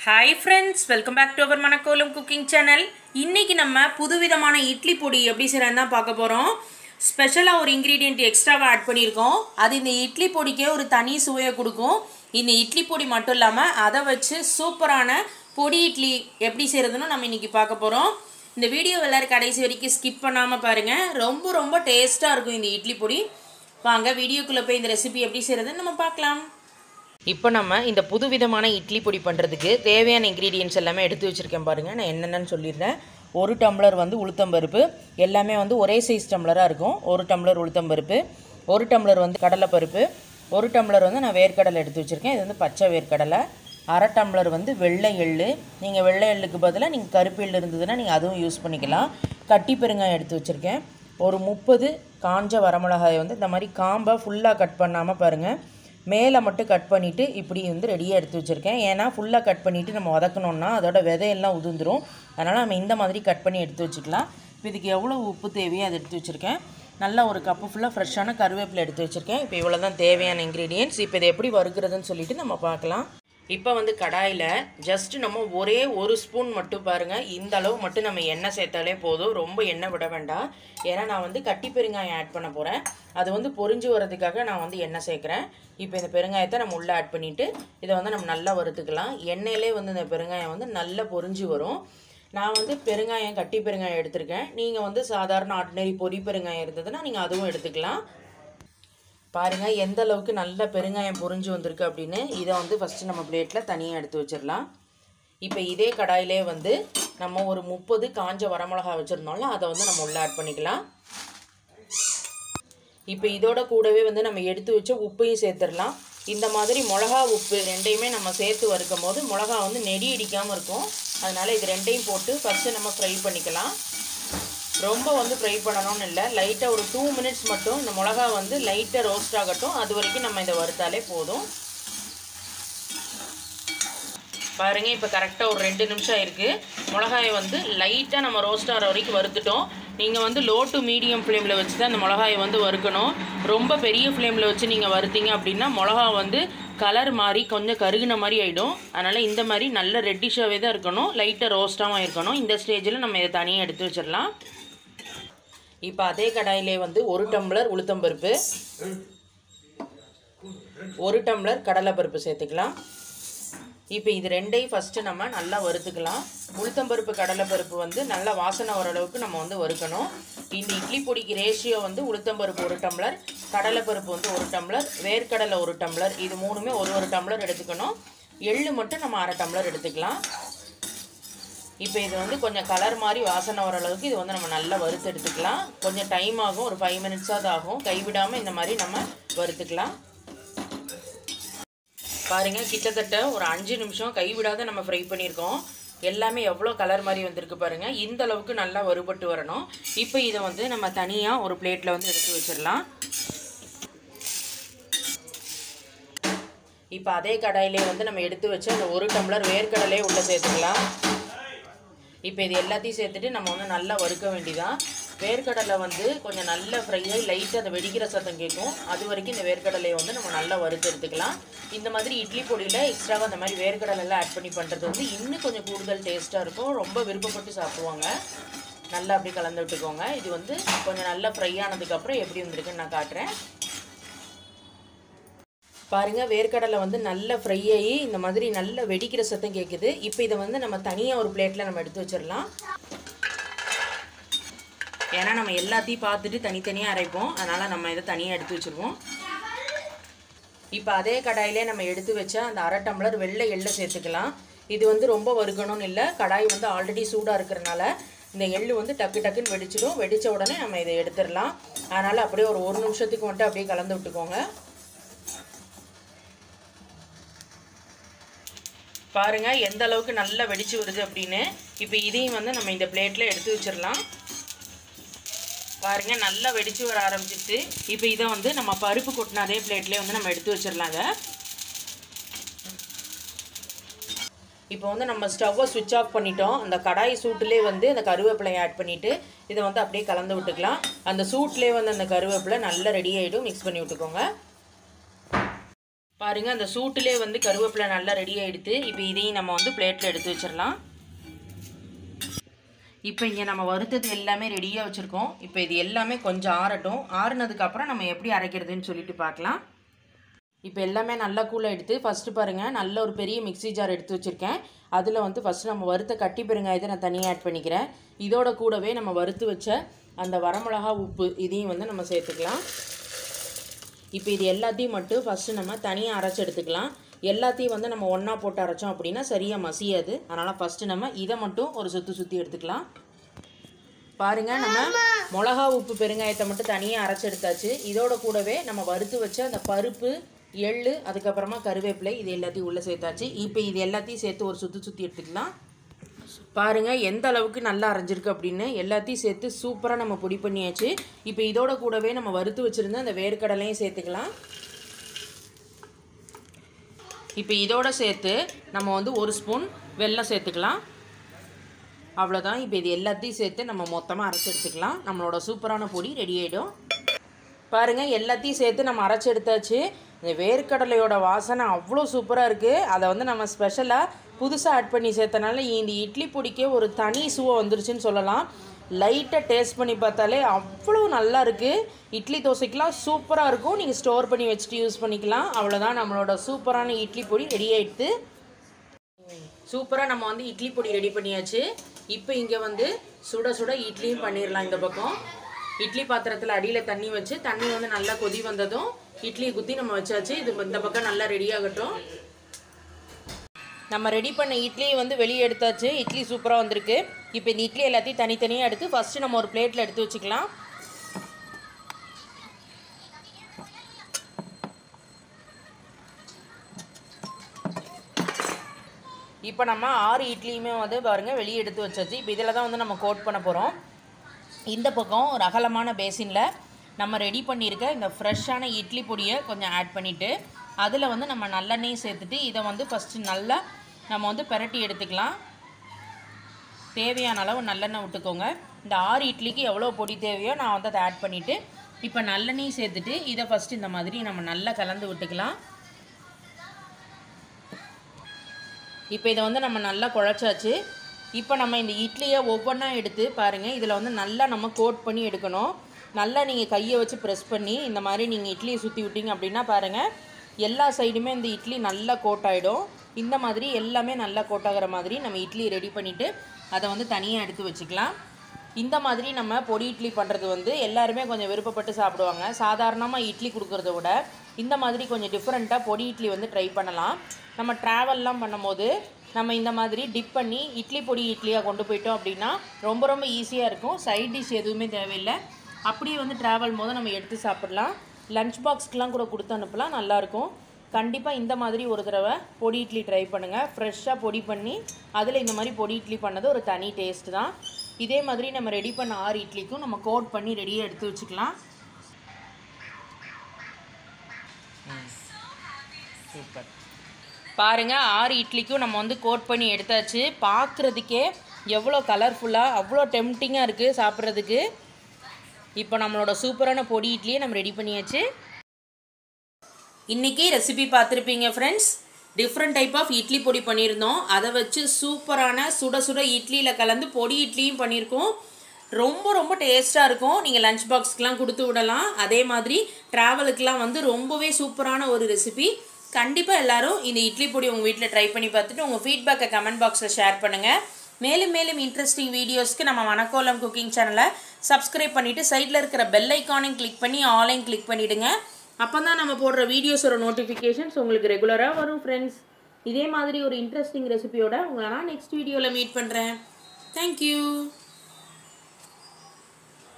Hi friends, welcome back to our Manakkolam cooking channel. இன்றைக்கி நம்ம புதுவிதமான இட்லி பொடி எப்படி செய்யறதுன்னு தான் பார்க்க போகிறோம். ஸ்பெஷலாக ஒரு இன்க்ரீடியன்ட் எக்ஸ்ட்ராவாக ஆட் பண்ணியிருக்கோம். அது இந்த இட்லி பொடிக்கே ஒரு தனி சுவையை கொடுக்கும். இந்த இட்லி பொடி மட்டும் இல்லாமல் அதை வச்சு சூப்பரான பொடி இட்லி எப்படி செய்கிறதுன்னு நம்ம இன்றைக்கி பார்க்க போகிறோம். இந்த வீடியோ எல்லோரும் கடைசி வரைக்கும் ஸ்கிப் பண்ணாமல் பாருங்கள். ரொம்ப ரொம்ப டேஸ்ட்டாக இருக்கும் இந்த இட்லி பொடி. வாங்க வீடியோக்குள்ளே போய் இந்த ரெசிபி எப்படி செய்கிறதுன்னு நம்ம பார்க்கலாம். இப்போ நம்ம இந்த புதுவிதமான இட்லி பொடி பண்ணுறதுக்கு தேவையான இன்க்ரீடியன்ட்ஸ் எல்லாமே எடுத்து வச்சுருக்கேன் பாருங்கள். நான் என்னென்னு சொல்லிடுறேன். 1 டம்ளர் உளுத்தம்பருப்பு, எல்லாமே ஒரே சைஸ் டம்ளராக இருக்கும். 1 டம்ளர் உளுத்தம்பருப்பு, 1 டம்ளர் கடலைப்பருப்பு, 1 டம்ளர் நான் வேர்க்கடலை எடுத்து வச்சுருக்கேன். இது பச்சை வேர்க்கடலை. 1/2 டம்ளர் வெள்ளை எள்ளு. நீங்கள் வெள்ளை எள்ளுக்கு பதிலாக நீங்கள் கருப்பு எள்ளு இருந்ததுன்னா நீங்கள் அதுவும் யூஸ் பண்ணிக்கலாம். கட்டி பெருங்காயம் எடுத்து வச்சுருக்கேன். ஒரு 30 காஞ்ச வரமிளகாய் இந்த மாதிரி காம்பை ஃபுல்லாக கட் பண்ணாமல் பாருங்கள், மேலே மட்டும் கட் பண்ணிவிட்டு இப்படி ரெடியாக எடுத்து வச்சுருக்கேன். ஏன்னா ஃபுல்லாக கட் பண்ணிவிட்டு நம்ம வதக்கணுன்னா அதோட விதையெல்லாம் உதிர்ந்துடும். அதனால் நம்ம இந்த மாதிரி கட் பண்ணி எடுத்து வச்சுக்கலாம். இப்போ இதுக்கு எவ்வளோ உப்பு தேவையோ அதை எடுத்து வச்சுருக்கேன். நல்லா ஒரு கப்பு ஃபுல்லாக ஃப்ரெஷ்ஷான கருவேப்பிலை எடுத்து வச்சுருக்கேன். இப்போ இவ்வளோ தான் தேவையான இன்க்ரீடியன்ட்ஸ். இப்போ இதை எப்படி வறுக்கிறதுன்னு சொல்லிவிட்டு நம்ம பார்க்கலாம். இப்போ கடாயில் ஜஸ்ட்டு நம்ம ஒரே 1 ஸ்பூன் மட்டும் பாருங்கள், இந்த அளவு மட்டும் நம்ம எண்ணெய் சேர்த்தாலே போதும். ரொம்ப எண்ணெய் விட வேண்டாம். ஏன்னா நான் கட்டி பெருங்காயம் ஆட் பண்ண போகிறேன். அது பொரிஞ்சு வரதுக்காக நான் எண்ணெய் சேர்க்குறேன். இப்போ இந்த பெருங்காயத்தை நம்ம உள்ளே ஆட் பண்ணிவிட்டு இதை நம்ம நல்லா வறுத்துக்கலாம். எண்ணெயிலே இந்த பெருங்காயம் நல்லா பொரிஞ்சு வரும். நான் பெருங்காயம் கட்டி பெருங்காயம் எடுத்திருக்கேன். நீங்கள் சாதாரண ஆர்டினரி பொரி பெருங்காயம் இருந்ததுன்னா நீங்கள் அதுவும் எடுத்துக்கலாம். பாருங்கள் எந்த அளவுக்கு நல்ல பெருங்காயம் பொரிஞ்சு வந்திருக்கு அப்படின்னு. இதை ஃபஸ்ட்டு நம்ம பிளேட்டில் தனியாக எடுத்து வச்சிடலாம். இப்போ இதே கடாயிலே நம்ம ஒரு 30 காஞ்ச வரமிளகா வச்சுருந்தோம்ல, அதை நம்ம உள்ளே ஆட் பண்ணிக்கலாம். இப்போ இதோட கூடவே நம்ம எடுத்து வச்ச உப்பையும் சேர்த்துடலாம். இந்த மாதிரி மிளகா உப்பு ரெண்டையுமே நம்ம சேர்த்து வறுக்கும் போது மிளகா நெடி அடிக்காமல் இருக்கும். அதனால் இது ரெண்டையும் போட்டு ஃபஸ்ட்டு நம்ம ஃப்ரை பண்ணிக்கலாம். ரொம்ப ஃப்ரை பண்ணணும்னு இல்லை, லைட்டாக ஒரு 2 மினிட்ஸ் மட்டும் இந்த மிளகா லைட்டாக ரோஸ்ட் ஆகட்டும். அது வரைக்கும் நம்ம இதை வறுத்தாலே போதும். பாருங்கள் இப்போ கரெக்டாக ஒரு 2 நிமிஷம் ஆயிருக்கு. மிளகாயை லைட்டாக நம்ம ரோஸ்ட் ஆகிற வரைக்கும் வறுத்துட்டோம். நீங்கள் லோ டு மீடியம் ஃப்ளேமில் வச்சு தான் அந்த மிளகாயை வறுக்கணும். ரொம்ப பெரிய ஃப்ளேமில் வச்சு நீங்கள் வறுத்தீங்க அப்படின்னா மிளகா கலர் மாதிரி கொஞ்சம் கருகின மாதிரி ஆகிடும். அதனால் இந்த மாதிரி நல்ல ரெட்டிஷாகவே தான் இருக்கணும், லைட்டாக ரோஸ்ட்டாகவும் இருக்கணும். இந்த ஸ்டேஜில் நம்ம இதை தனியாக எடுத்து வச்சிடலாம். இப்போ அதே கடாயிலே 1 டம்ளர் உளுத்தம்பருப்பு, 1 டம்ளர் கடலைப்பருப்பு சேர்த்துக்கலாம். இப்போ இது ரெண்டையும் ஃபஸ்ட்டு நம்ம நல்லா வறுத்துக்கலாம். உளுத்தம்பருப்பு கடலைப்பருப்பு நல்லா வாசனை வர அளவுக்கு நம்ம வறுக்கணும். இந்த இட்லி பொடிக்கு ரேஷியோ உளுத்தம்பருப்பு 1 டம்ளர், கடலைப்பருப்பு 1 டம்ளர், வேர்க்கடலை 1 டம்ளர், இது மூணுமே 1 டம்ளர் எடுத்துக்கணும். எள்ளு மட்டும் நம்ம 1/2 டம்ளர் எடுத்துக்கலாம். இப்போ இது கொஞ்சம் கலர் மாதிரி வாசனை வர அளவுக்கு இது நம்ம நல்லா வறுத்து எடுத்துக்கலாம். கொஞ்சம் டைம் ஆகும், ஒரு 5 மினிட்ஸாவது ஆகும். கைவிடாமல் இந்த மாதிரி நம்ம வறுத்துக்கலாம். பாருங்கள் கிட்டத்தட்ட ஒரு 5 நிமிஷம் கைவிடாத நம்ம ஃப்ரை பண்ணியிருக்கோம். எல்லாமே எவ்வளோ கலர் மாதிரி வந்திருக்கு பாருங்கள். இந்த அளவுக்கு நல்லா வறுபட்டு வரணும். இப்போ இதை நம்ம தனியாக ஒரு பிளேட்டில் எடுத்து வச்சிடலாம். இப்போ அதே கடாயிலே நம்ம எடுத்து வச்சு அந்த 1 டம்ளர் வேர்க்கடலையே உள்ளே சேர்த்துக்கலாம். இப்போ இது எல்லாத்தையும் சேர்த்துட்டு நம்ம நல்லா வறுக்க வேண்டியதான். வேர்க்கடலை கொஞ்சம் நல்ல ஃப்ரையாகி லைட்டாக அதை வெடிக்கிற சத்தம் கேட்கும். அது வரைக்கும் இந்த வேர்க்கடலையை நம்ம நல்லா வறுத்து எடுத்துக்கலாம். இந்த மாதிரி இட்லி பொடியில் எக்ஸ்ட்ராவாக அந்த மாதிரி வேர்க்கடலைலாம் ஆட் பண்ணி பண்ணுறது இன்னும் கொஞ்சம் கூடுதல் டேஸ்ட்டாக இருக்கும். ரொம்ப விருப்பப்பட்டு சாப்பிடுவாங்க. நல்லா அப்படி கலந்து விட்டுக்கோங்க. இது கொஞ்சம் நல்லா ஃப்ரை ஆனதுக்கப்புறம் எப்படி வந்திருக்குன்னு நான் காட்டுறேன். பாருங்கள் வேர்க்கடலை நல்லா ஃப்ரை ஆகி இந்த மாதிரி நல்லா வெடிக்கிற சத்தம் கேட்குது. இப்போ இதை நம்ம தனியாக ஒரு பிளேட்டில் நம்ம எடுத்து வச்சிடலாம். ஏன்னா நம்ம எல்லாத்தையும் பார்த்துட்டு தனித்தனியாக அரைப்போம். அதனால் நம்ம இதை தனியாக எடுத்து வச்சுருவோம். இப்போ அதே கடாயிலே நம்ம எடுத்து வச்ச அந்த 1/2 டம்ளர் வெள்ளை எள்ளை சேர்த்துக்கலாம். இது ரொம்ப வறுக்கணும்னு இல்லை, கடாய் ஆல்ரெடி சூடாக இருக்கிறனால இந்த எள்ளு டக்கு டக்குன்னு வெடிச்சிடும். வெடித்த உடனே நம்ம இதை எடுத்துடலாம். அதனால் அப்படியே ஒரு 1 நிமிஷத்துக்கு மட்டும் அப்படியே கலந்து விட்டுக்கோங்க. பாருங்கள் எந்த அளவுக்கு நல்லா வெடிச்சு வருது அப்படின்னு. இப்போ இதையும் நம்ம இந்த பிளேட்டில் எடுத்து வச்சிடலாம். பாருங்கள் நல்லா வெடிச்சு வர ஆரம்பிச்சிட்டு. இப்போ இதை நம்ம பருப்பு கொட்டின அதே பிளேட்லேயே நம்ம எடுத்து வச்சிடலாங்க. இப்போ நம்ம ஸ்டவ்வை ஸ்விட்ச் ஆஃப் பண்ணிட்டோம். அந்த கடாய் சூட்டிலே அந்த கருவேப்பிலையை ஆட் பண்ணிவிட்டு இதை அப்படியே கலந்து விட்டுக்கலாம். அந்த சூட்லேயே அந்த கருவேப்பிலை நல்லா ரெடி ஆகிடும். மிக்ஸ் பண்ணி விட்டுக்கோங்க. பாருங்கள் அந்த சூட்டிலே வந்து கருவேப்பிலை நல்லா ரெடி ஆகிடுது. இப்போ இதையும் நம்ம வந்து பிளேட்டில் எடுத்து வச்சிடலாம். இப்போ இங்கே நம்ம வறுத்தது எல்லாமே ரெடியாக வச்சுருக்கோம். இப்போ இது எல்லாமே கொஞ்சம் ஆறட்டும். ஆறுனதுக்கப்புறம் நம்ம எப்படி அரைக்கிறதுன்னு சொல்லிட்டு பார்க்கலாம். இப்போ எல்லாமே நல்லா கூலாக எடுத்து ஃபஸ்ட்டு பாருங்கள் நல்ல ஒரு பெரிய மிக்ஸி ஜார் எடுத்து வச்சுருக்கேன். அதில் வந்து ஃபஸ்ட்டு நம்ம வறுத்த கட்டி பெருங்காயத்தை நான் தனியாக ஆட் பண்ணிக்கிறேன். இதோட கூடவே நம்ம வறுத்து வச்ச அந்த வரமிளகா உப்பு இதையும் வந்து நம்ம சேர்த்துக்கலாம். இப்போ இது எல்லாத்தையும் மட்டும் ஃபஸ்ட்டு நம்ம தனியாக அரைச்சி எடுத்துக்கலாம். எல்லாத்தையும் வந்து நம்ம ஒன்றா போட்டு அரைச்சோம் அப்படின்னா சரியாக மசியாது. அதனால் ஃபஸ்ட்டு நம்ம இதை மட்டும் ஒரு சுற்றி எடுத்துக்கலாம். பாருங்கள் நம்ம மிளகா உப்பு பெருங்காயத்தை மட்டும் தனியாக அரைச்சி எடுத்தாச்சு. இதோட கூடவே நம்ம வறுத்து வச்ச அந்த பருப்பு, எள்ளு, அதுக்கப்புறமா கருவேப்பிலை இது எல்லாத்தையும் உள்ளே சேர்த்தாச்சு. இப்போ இது எல்லாத்தையும் சேர்த்து ஒரு சுற்றி எடுத்துக்கலாம். பாருங்கள் எந்த அளவுக்கு நல்லா அரைஞ்சிருக்கு அப்படின்னு. எல்லாத்தையும் சேர்த்து சூப்பராக நம்ம பொடி பண்ணியாச்சு. இப்போ இதோட கூடவே நம்ம வறுத்து வச்சுருந்த அந்த வேர்க்கடலையும் சேர்த்துக்கலாம். இப்போ இதோட சேர்த்து நம்ம வந்து ஒரு ஸ்பூன் வெல்லம் சேர்த்துக்கலாம். அவ்வளோதான். இப்போ இது எல்லாத்தையும் சேர்த்து நம்ம மொத்தமாக அரைச்சி எடுத்துக்கலாம். நம்மளோட சூப்பரான பொடி ரெடி ஆகிடும். பாருங்கள் எல்லாத்தையும் சேர்த்து நம்ம அரைச்சி எடுத்தாச்சு. இந்த வேர்க்கடலையோட வாசனை அவ்வளோ சூப்பராக இருக்குது. அதை வந்து நம்ம ஸ்பெஷலாக புதுசாக ஆட் பண்ணி சேர்த்தனால இந்த இட்லி பொடிக்கே ஒரு தனி சுவை வந்துருச்சுன்னு சொல்லலாம். லைட்டாக டேஸ்ட் பண்ணி பார்த்தாலே அவ்வளோ நல்லா இருக்குது. இட்லி தோசைக்கெலாம் சூப்பராக இருக்கும். நீங்கள் ஸ்டோர் பண்ணி வச்சுட்டு யூஸ் பண்ணிக்கலாம். அவ்வளோதான், நம்மளோட சூப்பரான இட்லி பொடி ரெடி ஆகிடுது. சூப்பராக நம்ம வந்து இட்லி பொடி ரெடி பண்ணியாச்சு. இப்போ இங்கே வந்து சுட சுட இட்லியும் பண்ணிடலாம். இந்த பக்கம் இட்லி பாத்திரத்தில் அடியில் தண்ணி வச்சு தண்ணி வந்து நல்லா கொதி வந்ததும் இட்லியை குத்தி நம்ம வச்சாச்சு. இது இந்த பக்கம் நல்லா ரெடி ஆகட்டும். நம்ம ரெடி பண்ண இட்லியை வந்து வெளியே எடுத்தாச்சு. இட்லி சூப்பராக வந்திருக்கு. இப்போ இந்த இட்லி எல்லாத்தையும் தனித்தனியாக எடுத்து ஃபஸ்ட்டு நம்ம ஒரு பிளேட்டில் எடுத்து வச்சுக்கலாம். இப்போ நம்ம 6 இட்லியுமே வந்து பாருங்கள் வெளியே எடுத்து வச்சாச்சு. இப்போ இதில் தான் வந்து நம்ம கோட் பண்ண போகிறோம். இந்த பக்கம் ஒரு அகலமான பேசினில் நம்ம ரெடி பண்ணியிருக்க இந்த ஃப்ரெஷ்ஷான இட்லி பொடியை கொஞ்சம் ஆட் பண்ணிவிட்டு அதில் வந்து நம்ம நல்லெண்ணெய் சேர்த்துட்டு இதை வந்து ஃபஸ்ட்டு நல்லா நம்ம வந்து பெரட்டி எடுத்துக்கலாம். தேவையான அளவு நல்லெண்ணெய் விட்டுக்கோங்க. இந்த 6 இட்லிக்கு எவ்வளோ பொடி தேவையோ நான் வந்து அதை ஆட் பண்ணிவிட்டு இப்போ நல்லெண்ணெய் சேர்த்துட்டு இதை ஃபஸ்ட்டு இந்த மாதிரி நம்ம நல்லா கலந்து விட்டுக்கலாம். இப்போ இதை வந்து நம்ம நல்லா குழச்சாச்சு. இப்போ நம்ம இந்த இட்லியை ஒவ்வொன்றா எடுத்து பாருங்கள். இதில் வந்து நல்லா நம்ம கோட் பண்ணி எடுக்கணும். நல்லா நீங்கள் கையை வச்சு ப்ரெஸ் பண்ணி இந்த மாதிரி நீங்கள் இட்லியை சுற்றி விட்டீங்க அப்படின்னா பாருங்கள் எல்லா சைடுமே இந்த இட்லி நல்லா கோட் ஆகிடும். இந்த மாதிரி எல்லாமே நல்லா கோட் ஆகிற மாதிரி நம்ம இட்லி ரெடி பண்ணிவிட்டு அதை வந்து தனியாக எடுத்து வச்சுக்கலாம். இந்த மாதிரி நம்ம பொடி இட்லி பண்ணுறது வந்து எல்லாருமே கொஞ்சம் விருப்பப்பட்டு சாப்பிடுவாங்க. சாதாரணமாக இட்லி கொடுக்குறத விட இந்த மாதிரி கொஞ்சம் டிஃப்ரெண்ட்டாக பொடி இட்லி வந்து ட்ரை பண்ணலாம். நம்ம ட்ராவல்லாம் பண்ணும்போது நம்ம இந்த மாதிரி டிப் பண்ணி இட்லி பொடி இட்லியாக கொண்டு போயிட்டோம் அப்படின்னா ரொம்ப ரொம்ப ஈஸியாக இருக்கும். சைட் டிஷ் எதுவுமே தேவையில்லை. அப்படியே வந்து ட்ராவல் போது நம்ம எடுத்து சாப்பிட்லாம். லஞ்ச் பாக்ஸ்க்கெலாம் கூட கொடுத்து அனுப்பலாம், நல்லாயிருக்கும். கண்டிப்பாக இந்த மாதிரி ஒரு தடவை பொடி இட்லி ட்ரை பண்ணுங்கள். ஃப்ரெஷ்ஷாக பொடி பண்ணி அதில் இந்த மாதிரி பொடி இட்லி பண்ணது ஒரு தனி டேஸ்ட்டு தான். இதே மாதிரி நம்ம ரெடி பண்ண 6 இட்லிக்கும் நம்ம கோட் பண்ணி ரெடியாக எடுத்து வச்சுக்கலாம். சூப்பர். பாருங்கள் 6 இட்லிக்கும் நம்ம வந்து கோட் பண்ணி எடுத்தாச்சு. பார்க்குறதுக்கே எவ்வளோ கலர்ஃபுல்லாக அவ்வளோ டெம்டிங்காக இருக்குது சாப்பிட்றதுக்கு. இப்போ நம்மளோட சூப்பரான பொடி இட்லியை நம்ம ரெடி பண்ணியாச்சு. இன்றைக்கி ரெசிபி பார்த்துருப்பீங்க friends. Different type of idli podi பண்ணியிருந்தோம். அதை வச்சு சூப்பரான சுட சுட இட்லியில் கலந்து பொடி இட்லியும் பண்ணியிருக்கோம். ரொம்ப ரொம்ப டேஸ்ட்டாக இருக்கும். நீங்கள் லஞ்ச் பாக்ஸ்க்கெலாம் கொடுத்து விடலாம். அதே மாதிரி ட்ராவலுக்கெலாம் வந்து ரொம்பவே சூப்பரான ஒரு ரெசிபி. கண்டிப்பாக எல்லோரும் இந்த இட்லி பொடி உங்கள் வீட்டில் ட்ரை பண்ணி பார்த்துட்டு உங்கள் ஃபீட்பேக்கை கமெண்ட் பாக்ஸில் ஷேர் பண்ணுங்கள். மேலும் மேலும் இன்ட்ரெஸ்டிங் வீடியோஸ்க்கு நம்ம மணக்கோலம் குக்கிங் சேனலை சப்ஸ்கிரைப் பண்ணிவிட்டு சைடில் இருக்கிற பெல் ஐக்கானையும் கிளிக் பண்ணி ஆன்லைன் கிளிக் பண்ணிவிடுங்க. அப்போ தான் நம்ம போடுற வீடியோஸோட நோட்டிஃபிகேஷன்ஸ் உங்களுக்கு ரெகுலராக வரும் ஃப்ரெண்ட்ஸ். இதே மாதிரி ஒரு இன்ட்ரெஸ்டிங் ரெசிபியோட உங்களை நான் நெக்ஸ்ட் வீடியோவில் மீட் பண்ணுறேன். தேங்க்யூ.